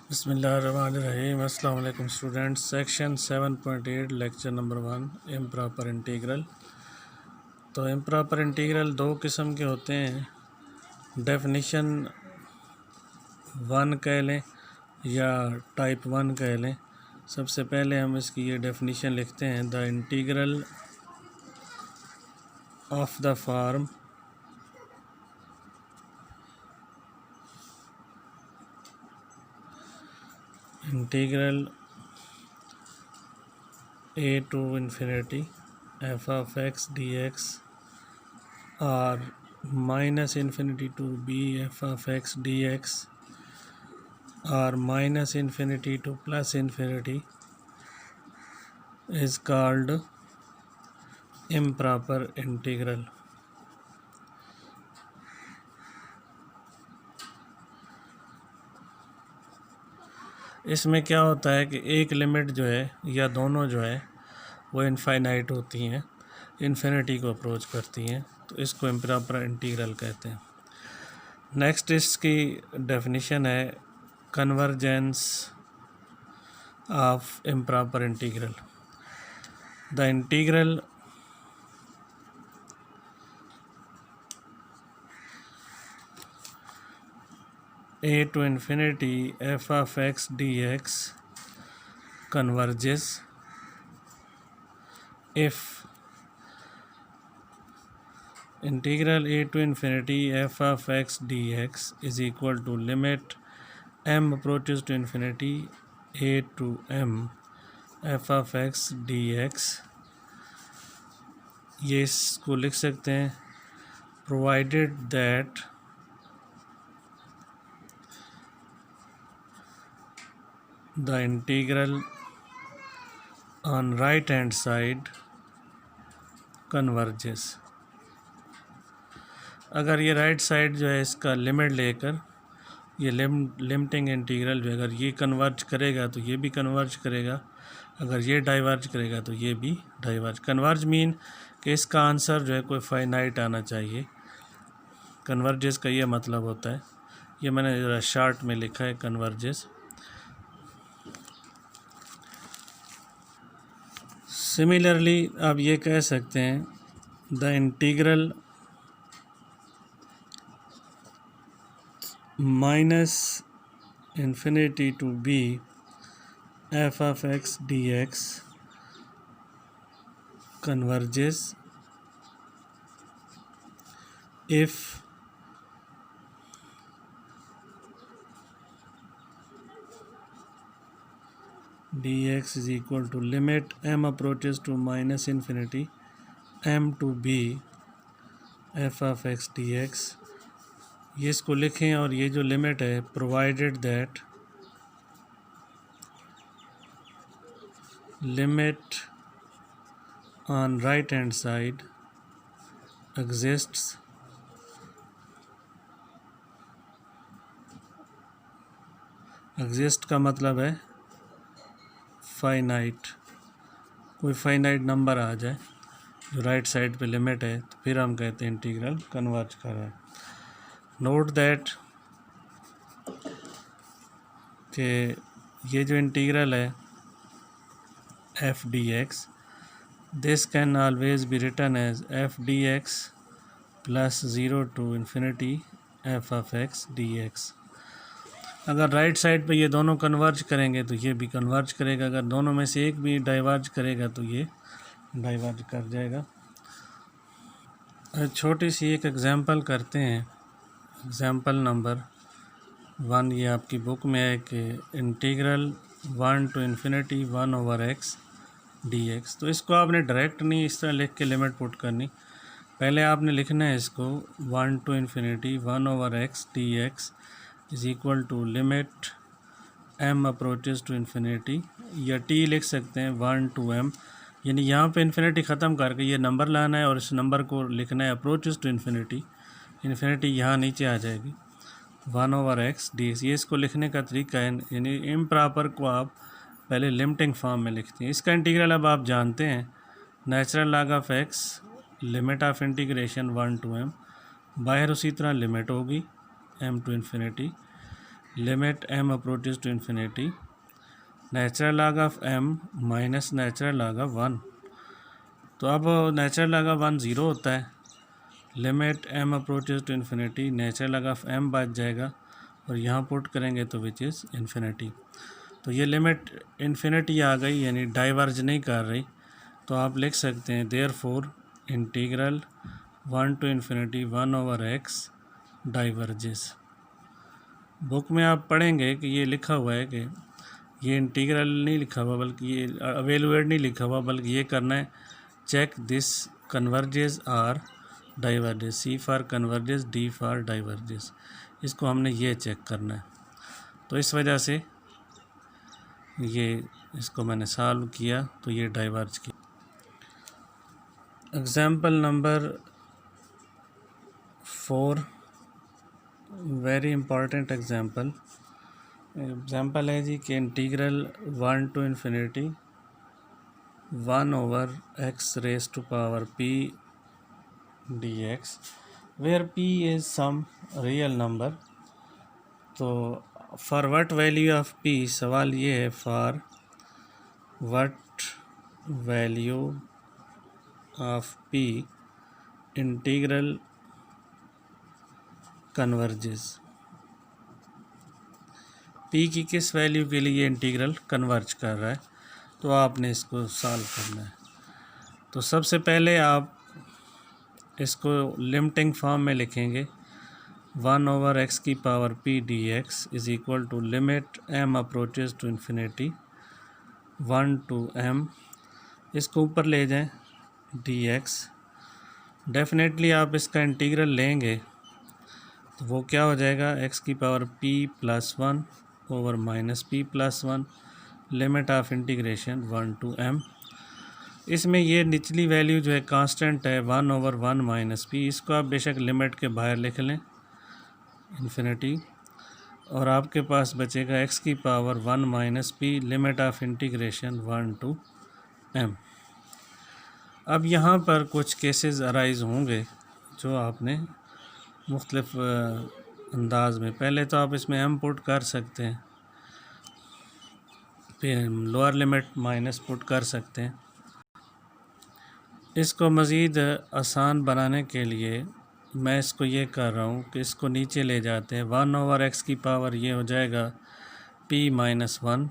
बिस्मिल्लाहिर्रहमानिर्रहीम। अस्सलाम वालेकुम students. Section 7.8 lecture number 1 improper integral. तो इम्प्रॉपर इंटीग्रल दो किस्म के होते हैं, डेफिनेशन 1 कह लें या टाइप 1 कह लें। सबसे पहले हम इसकी ये डेफिनेशन लिखते हैं, the integral of the form integral a to infinity f of x dx or minus infinity to b f of x dx or minus infinity to plus infinity is called improper integral। इसमें क्या होता है कि एक limit जो है या दोनों जो है वो इनफाइनाइट होती हैं, इन्फिनिटी को अप्रोच करती हैं, तो इसको इम्प्रॉपर इंटीग्रल कहते हैं। नेक्स्ट इसकी डेफिनेशन है convergence of improper integral. The integral a to infinity f of x dx converges if integral a to infinity f of x dx is equal to limit m approaches to infinity a to m f of x dx। ये इसको लिख सकते हैं provided that the integral on right hand side converges। अगर ये right side जो है इसका लिमिट लेकर ये लिमिटिंग इंटीग्रल जो है अगर ये कन्वर्ज करेगा तो ये भी कन्वर्ज करेगा, अगर ये डाइवर्ज करेगा तो ये भी डाइवर्ज। कन्वर्ज मीन कि इसका आंसर जो है कोई फाइनाइट आना चाहिए। कन्वर्जेस का ये मतलब होता है, ये मैंने ज़रा शार्ट में लिखा है कन्वर्जेस। सिमिलरली आप ये कह सकते हैं the integral minus infinity to be f of x dx converges if dx is equal to limit m approaches to minus infinity m to b f of x dx। ये इसको लिखें और ये जो लिमिट है provided that limit on right hand side exists exist का मतलब है फाइनाइट, कोई फाइनाइट नंबर आ जाए जो राइट साइड पे लिमिट है तो फिर हम कहते हैं इंटीग्रल कन्वर्ज कर रहा है। नोट दैट कि ये जो इंटीग्रल है f dx, this can always be written as f dx plus 0 to infinity f of x dx। अगर राइट साइड पे ये दोनों कन्वर्ज करेंगे तो ये भी कन्वर्ज करेगा, अगर दोनों में से एक भी डाइवर्ज करेगा तो ये डाइवर्ज कर जाएगा। छोटी सी एक एग्जांपल करते हैं, एग्जांपल नंबर 1 ये आपकी बुक में है कि integral 1 to infinity 1 over x dx। तो इसको आपने डायरेक्ट नहीं इस तरह लिख के लिमिट पुट करनी, पहले आपने लिखना है इसको 1 to infinity 1 over x dx is equal to limit m approaches to infinity, या t लिख सकते हैं 1 to m, यानी यहाँ पे इन्फिनिटी ख़त्म करके ये नंबर लाना है और इस नंबर को लिखना है अप्रोचेस टू इन्फिनिटी, इन्फिनिटी यहाँ नीचे आ जाएगी 1 over x dx। ये इसको लिखने का तरीका है, यानी इम्प्रॉपर को आप पहले लिमिटिंग फॉर्म में लिखते हैं। इसका इंटीग्रल अब आप जानते हैं, natural log of x limit of integration 1 to m, बाहर उसी तरह लिमिट होगी m to infinity, limit m approaches to infinity natural log of m minus natural log of 1। तो अब नेचुरल लॉग ऑफ 1 ज़ीरो होता है, limit m approaches to infinity natural log of m बच जाएगा और यहाँ पुट करेंगे तो विच इज़ इन्फिनिटी। तो ये लिमिट इन्फिनिटी आ गई, यानी डाइवर्ज नहीं कर रही। तो आप लिख सकते हैं therefore integral 1 to infinity 1/x diverges. Book में आप पढ़ेंगे कि ये लिखा हुआ है कि ये इंटीग्रल नहीं लिखा हुआ, बल्कि ये एवेलुएट नहीं लिखा हुआ, बल्कि ये करना है check this converges or diverges, C for converges, D for diverges. इसको हमने ये चेक करना है। तो इस वजह से ये इसको मैंने सॉल्व किया तो ये डाइवर्ज किया। Example number 4, very important example है जी कि integral 1 to infinity 1/x raise to power p dx where p is some real number. तो for what value of p, सवाल ये है for what value of p integral converges. p की किस value के लिए इंटीग्रल कन्वर्ज कर रहा है, तो आपने इसको सॉल्व करना है। तो सबसे पहले आप इसको लिमिटिंग फॉर्म में लिखेंगे 1/x की power p dx is equal to limit m approaches to infinity 1 to m, इसको ऊपर ले जाएं dx। डेफिनेटली आप इसका इंटीग्रल लेंगे तो वो क्या हो जाएगा, x की power p + 1 over minus p + 1 limit of integration 1 to m। इसमें ये निचली वैल्यू जो है कांस्टेंट है 1/1 माइनस p, इसको आप बेशक लिमिट के बाहर लिख लें इन्फिनिटी, और आपके पास बचेगा x की power 1 minus p limit of integration 1 to m। अब यहाँ पर कुछ केसेस अराइज होंगे जो आपने मुख्तलिफ अंदाज में, पहले तो आप इसमें m पुट कर सकते हैं, फिर लोअर लिमिट माइनस पुट कर सकते हैं। इसको मज़ीद आसान बनाने के लिए मैं इसको ये कर रहा हूँ कि इसको नीचे ले जाते हैं। 1/x की पावर ये हो जाएगा p - 1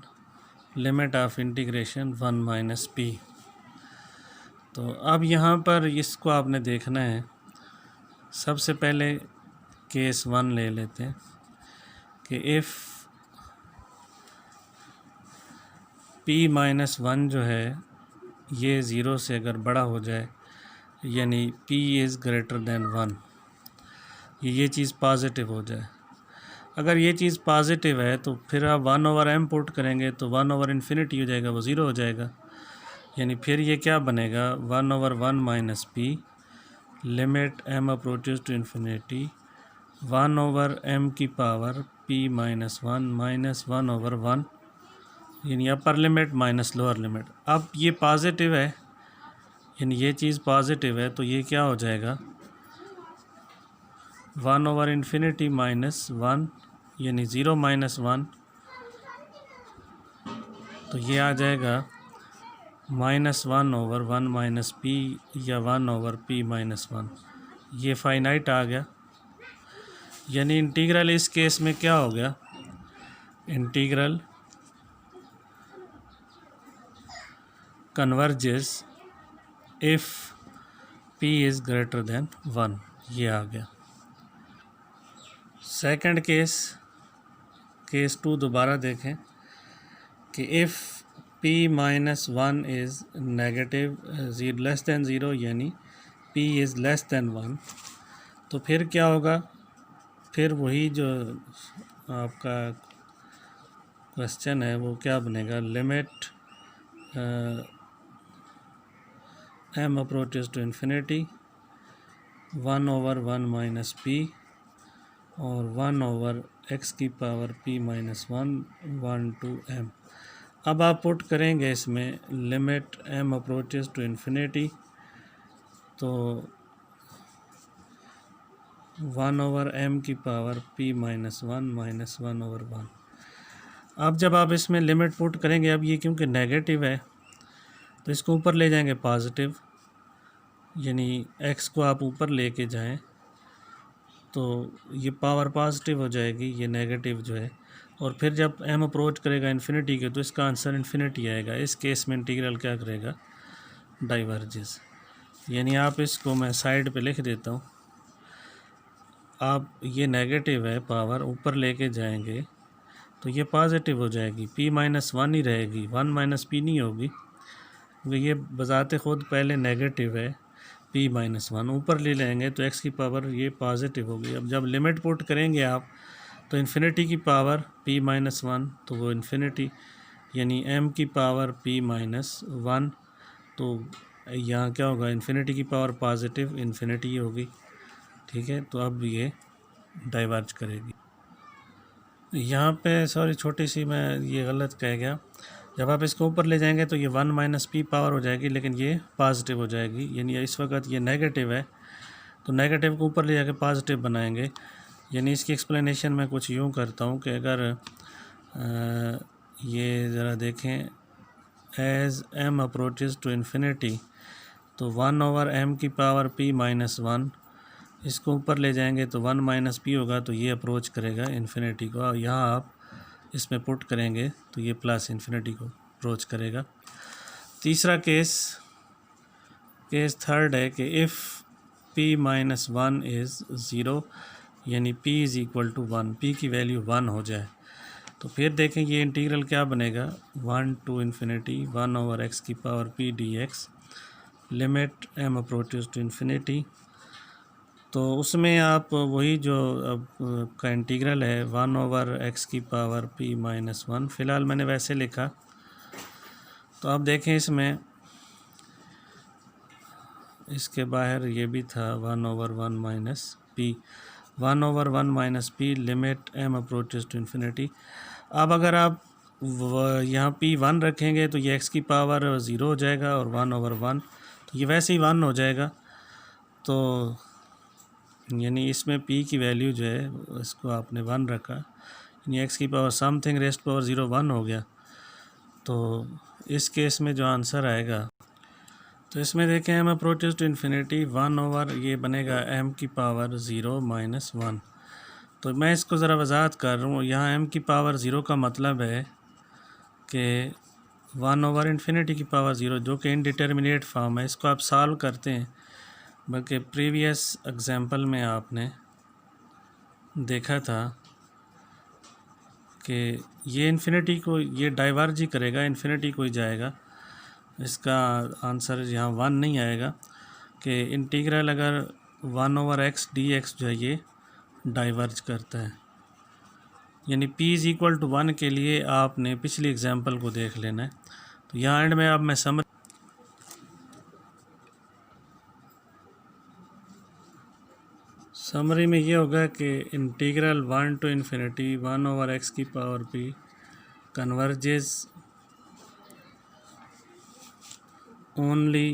limit of integration 1 minus p। तो अब यहाँ पर इसको आपने देखना है। सबसे पहले केस 1 ले लेते हैं कि इफ़ p - 1 जो है ये ज़ीरो से अगर बड़ा हो जाए, यानी p इज़ ग्रेटर दैन 1, ये चीज़ पॉजिटिव हो जाए। अगर ये चीज़ पॉजिटिव है तो फिर आप 1/m पुट करेंगे तो 1/∞ हो जाएगा, वो ज़ीरो हो जाएगा। यानी फिर ये क्या बनेगा 1/1 minus p limit m approaches to infinity 1/m की पावर p - 1 माइनस 1/1, यानी upper limit minus lower limit. अब ये पॉजिटिव है, यानी ये चीज़ पॉजिटिव है, तो ये क्या हो जाएगा 1/∞ माइनस 1, यानी 0 माइनस 1, तो ये आ जाएगा -1/1 माइनस p या 1/p - 1। ये फाइनाइट आ गया, यानी इंटीग्रल इस केस में क्या हो गया, integral converges if p is greater than 1, ये आ गया। सेकंड केस 2 दोबारा देखें कि if p - 1 is negative less than 0, यानी p इज़ लेस दैन 1, तो फिर क्या होगा, फिर वही जो आपका क्वेश्चन है वो क्या बनेगा, limit m approaches to infinity 1/1 minus p और 1/x की पावर p - 1 to m। अब आप पुट करेंगे इसमें limit m approaches to infinity, तो 1/m की पावर p माइनस 1 अब जब आप इसमें लिमिट पुट करेंगे, अब ये क्योंकि नेगेटिव है तो इसको ऊपर ले जाएंगे पॉजिटिव, यानी x को आप ऊपर लेके जाएं तो ये पावर पॉजिटिव हो जाएगी, ये नेगेटिव जो है। और फिर जब m अप्रोच करेगा इन्फिनिटी के तो इसका आंसर इन्फिनिटी आएगा। इस केस में इंटीग्रल क्या करेगा, डाइवर्जेस। यानी आप इसको मैं साइड पे लिख देता हूँ। आप ये नेगेटिव है, पावर ऊपर लेके जाएंगे तो ये पॉजिटिव हो जाएगी, p माइनस 1 ही रहेगी, 1 माइनस p नहीं होगी, क्योंकि ये बजाते ख़ुद पहले नेगेटिव है। p माइनस 1 ऊपर ले लेंगे तो x की पावर ये पॉजिटिव होगी। अब जब लिमिट पुट करेंगे आप तो इन्फिनिटी की पावर p माइनस 1 तो वो इन्फिनिटी, यानी m की पावर p माइनस 1, तो यहाँ क्या होगा, इन्फिनिटी की पावर पॉजिटिव इन्फिनिटी होगी। ठीक है, तो अब ये डाइवर्ज करेगी। यहाँ पे सॉरी छोटी सी मैं ये गलत कह गया, जब आप इसको ऊपर ले जाएंगे तो ये 1 माइनस p पावर हो जाएगी, लेकिन ये पॉजिटिव हो जाएगी। यानी इस वक्त ये नेगेटिव है तो नेगेटिव को ऊपर ले जाके पॉजिटिव बनाएंगे। यानी इसकी एक्सप्लेनेशन मैं कुछ यूँ करता हूँ कि अगर ये ज़रा देखें, as m approaches to infinity तो 1/m की पावर p माइनस 1, इसको ऊपर ले जाएंगे तो 1 माइनस p होगा, तो ये अप्रोच करेगा इन्फिनिटी को। और यहाँ आप इसमें पुट करेंगे तो ये प्लस इन्फिनिटी को अप्रोच करेगा। तीसरा केस थर्ड है कि इफ़ p माइनस 1 इज़ 0, यानी p is equal to 1, p की वैल्यू 1 हो जाए तो फिर देखें ये इंटीग्रल क्या बनेगा, 1 टू इन्फिनिटी 1/x की power p dx, limit m approaches to infinity. तो उसमें आप वही जो अब का इंटीग्रल है 1/x की पावर p माइनस 1, फ़िलहाल मैंने वैसे लिखा। तो आप देखें इसमें इसके बाहर ये भी था 1/1 minus p, 1/1 minus p, limit m approaches to infinity. अब अगर आप यहाँ p 1 रखेंगे तो ये x की पावर 0 हो जाएगा और 1/1 तो ये वैसे ही 1 हो जाएगा। तो यानी इसमें p की वैल्यू जो है इसको आपने 1 रखा, यानी x की पावर समथिंग रेस्ट पावर 0 1 हो गया। तो इस केस में जो आंसर आएगा, तो इसमें देखें m अप्रोचेस टू इन्फिनिटी 1 ये बनेगा m की पावर 0 माइनस 1। तो मैं इसको ज़रा वजाहत कर रहा हूँ। यहाँ m की पावर 0 का मतलब है कि 1/इन्फिनिटी की पावर 0, जो कि इनडिटर्मिनेट फॉर्म है। इसको आप सॉल्व करते हैं, बल्कि प्रीवियस एग्जांपल में आपने देखा था कि ये इन्फिनिटी को ये डाइवर्ज ही करेगा, इन्फिनिटी को ही जाएगा। इसका आंसर यहाँ 1 नहीं आएगा कि इंटीग्रल अगर 1/x dx जो है ये डाइवर्ज करता है। यानी p इज़ इक्वल टू 1 के लिए आपने पिछली एग्जांपल को देख लेना है। तो यहाँ एंड में अब मैं समरी में ये होगा कि इंटीग्रल 1 टू इन्फिनिटी 1/x की power p converges only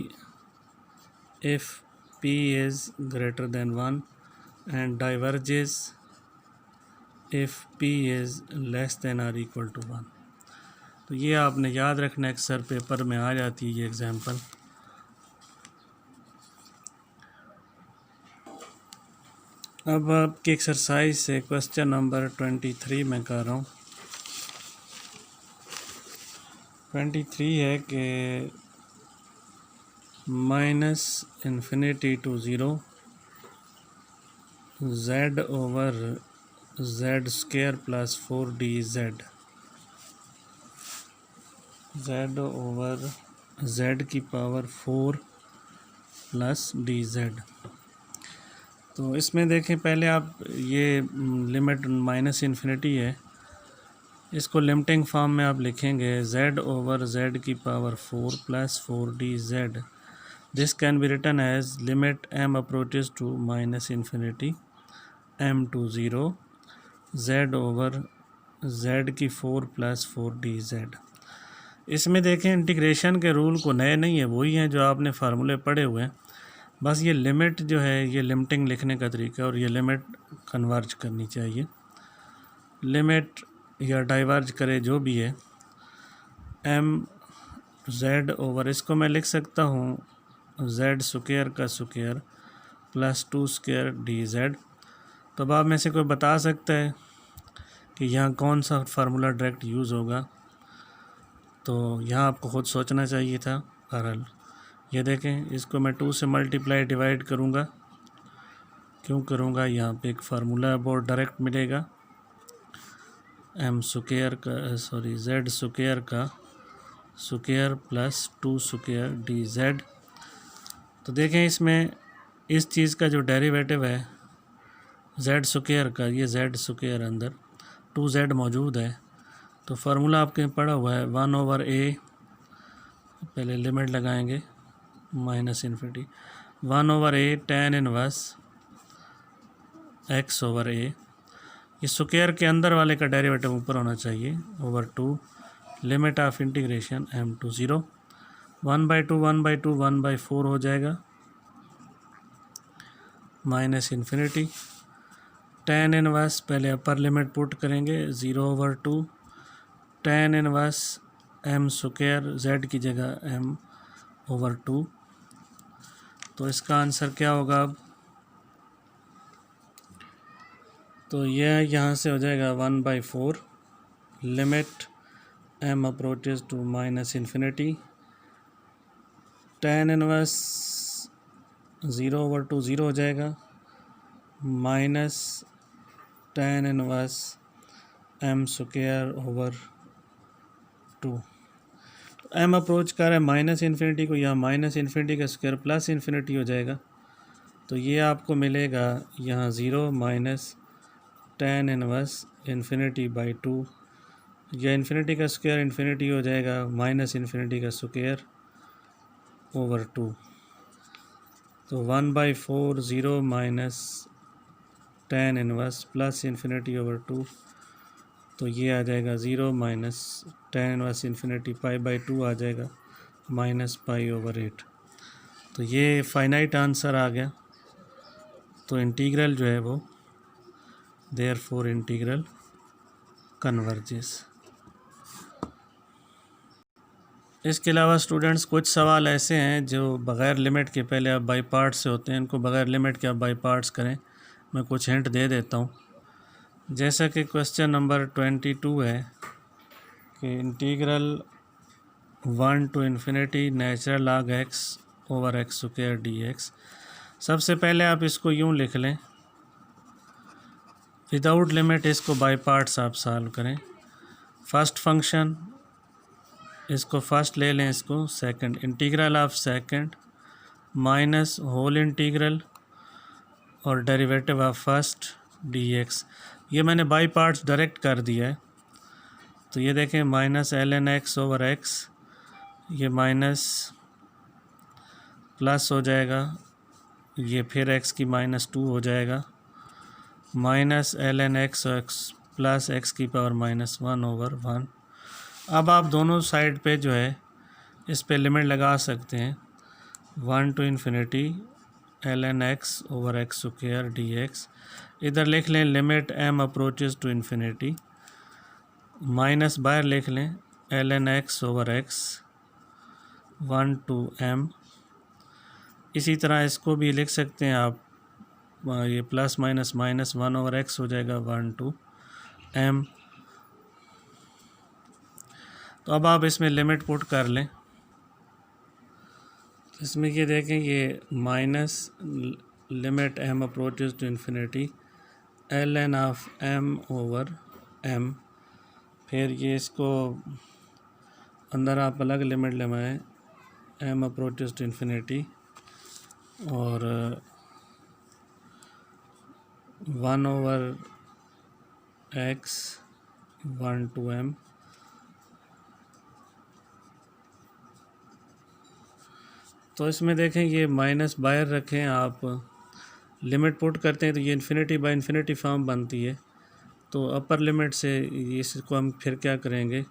if p is greater than 1 and diverges if p is less than or equal to 1। तो ये आपने याद रखना, अक्सर पेपर में आ जाती है ये एग्जांपल। अब आपकी एक्सरसाइज से क्वेश्चन नंबर 23 में कर रहा हूँ। 23 है कि minus infinity to 0 z over z square plus 4dz, z over z की पावर 4 प्लस dz। तो इसमें देखें, पहले आप ये लिमिट माइनस इन्फिनिटी है, इसको लिमिटिंग फॉर्म में आप लिखेंगे z ओवर z की power 4 plus 4dz। This can be written as limit m approaches to minus infinity m to 0 z over z की 4 प्लस 4dz। इसमें देखें इंटीग्रेशन के रूल को नए नहीं है, वही हैं जो आपने फार्मूले पढ़े हुए हैं, बस ये लिमिट जो है ये लिमिटिंग लिखने का तरीका है और ये लिमिट कन्वर्ज करनी चाहिए। लिमिट या डाइवर्ज करे जो भी है एम जेड ओवर, इसको मैं लिख सकता हूँ जेड स्क्वायर का square plus 2 square D Z. तो अब आप में से कोई बता सकता है कि यहाँ कौन सा फार्मूला डायरेक्ट यूज़ होगा? तो यहाँ आपको ख़ुद सोचना चाहिए था। बहरहाल ये देखें, इसको मैं 2 से मल्टीप्लाई डिवाइड करूँगा, क्यों करूँगा? यहाँ पे एक फार्मूला बहुत डायरेक्ट मिलेगा, एम स्क्वायर का सॉरी जेड स्क्वायर का square plus 2 square D Z. तो देखें इसमें इस चीज़ का जो डेरिवेटिव है जेड स्क्वायर का, ये जेड स्क्वायर अंदर 2z मौजूद है, तो फार्मूला आपके पढ़ा हुआ है 1/a, पहले लिमिट लगाएंगे minus infinity 1/a tan inverse x/a। ये स्क्वायर के अंदर वाले का डेरिवेटिव ऊपर होना चाहिए over 2 limit of integration m to 0 1/2 1/2 1/4 हो जाएगा माइनस इन्फिनिटी tan इनवर्स, पहले अपर लिमिट पुट करेंगे 0/2 tan inverse m square z की जगह m/2। तो इसका आंसर क्या होगा अब? तो यह यहाँ से हो जाएगा 1/4 limit m approaches to minus infinity tan inverse 0/2 0 हो जाएगा minus tan inverse m square over 2। m approach कर रहा है माइनस इन्फिनिटी को, यहाँ माइनस इन्फिनिटी का स्क्वायर प्लस इन्फिनिटी हो जाएगा, तो ये आपको मिलेगा यहाँ 0 minus tan inverse infinity by 2, या इन्फिनिटी का स्क्वायर इन्फिनिटी हो जाएगा माइनस इन्फिनिटी का स्क्वायर ओवर 2। तो 1/4 0 minus tan inverse plus infinity over 2, तो ये आ जाएगा 0 माइनस tan इनवर्स इन्फिनिटी π/2 आ जाएगा माइनस π/8। तो ये फाइनाइट आंसर आ गया। तो इंटीग्रल जो है वो देयरफॉर इंटीग्रल कन्वर्जेस। इसके अलावा स्टूडेंट्स कुछ सवाल ऐसे हैं जो बग़ैर लिमिट के पहले आप बाई पार्ट्स से होते हैं, इनको बग़ैर लिमिट के आप बाई पार्ट्स करें। मैं कुछ हिंट दे देता हूँ, जैसा कि क्वेश्चन नंबर 22 है कि integral 1 to infinity natural log x over x square dx। सबसे पहले आप इसको यूँ लिख लें, विदाउट लिमिट इसको बाई पार्ट्स आप सॉल्व करें। फर्स्ट फंक्शन इसको फर्स्ट ले लें, इसको second, integral of second minus whole integral और डेरिवेटिव ऑफ फर्स्ट dx। ये मैंने बाई पार्ट्स डायरेक्ट कर दिया है। तो ये देखें minus ln x over x, ये माइनस प्लस हो जाएगा, ये फिर x की -2 हो जाएगा minus ln x plus x की पावर -1 ओवर 1। अब आप दोनों साइड पे जो है इस पे लिमिट लगा सकते हैं 1 to infinity ln x over x square dx। इधर लिख लें limit m approaches to infinity, minus बाहर लिख लें ln x over x 1 to m। इसी तरह इसको भी लिख सकते हैं आप, ये plus minus minus 1 over x हो जाएगा 1 to m। तो अब आप इसमें लिमिट पुट कर लें। इसमें ये देखें, ये minus limit m approaches to infinity ln of m over m, फिर ये इसको अंदर आप अलग लिमिट लगाएं m अप्रोचेस टू इन्फिनिटी और 1 ओवर x 1 to m। तो इसमें देखें ये माइनस बाहर रखें, आप लिमिट पुट करते हैं तो ये इन्फिनिटी बाय इन्फिनिटी फॉर्म बनती है। तो अपर लिमिट से इसको हम फिर क्या करेंगे,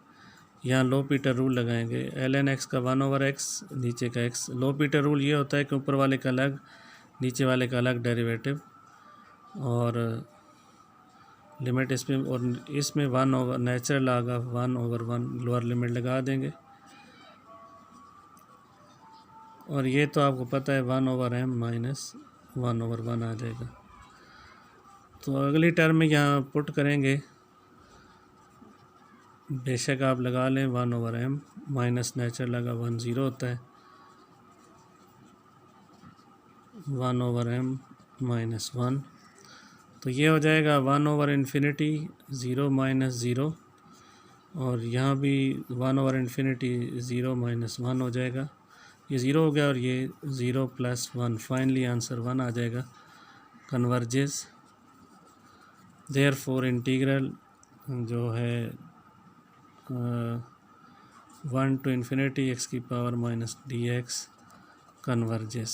यहाँ लो पीटर रूल लगाएंगे, ln x का 1 ओवर x नीचे का x। लो पीटर रूल ये होता है कि ऊपर वाले का अलग नीचे वाले का अलग डेरिवेटिव, और लिमिट इसमें, और इसमें 1 ओवर नेचुरल आगा 1/1 लोअर लिमिट लगा देंगे। और ये तो आपको पता है 1/m माइनस 1/1 आ जाएगा। तो अगली टर्म में यहाँ पुट करेंगे, बेशक आप लगा लें 1/m माइनस नेचुरल लगा 1 0 होता है, 1/m माइनस 1, तो ये हो जाएगा 1/∞ 0 माइनस 0, और यहाँ भी 1/∞ 0 माइनस 1 हो जाएगा। ये 0 हो गया और ये 0 प्लस 1, फाइनली आंसर 1 आ जाएगा, कन्वर्जेस। देयरफॉर इंटीग्रल जो है 1 to ∞ x⁻⁻dx कन्वर्जेस।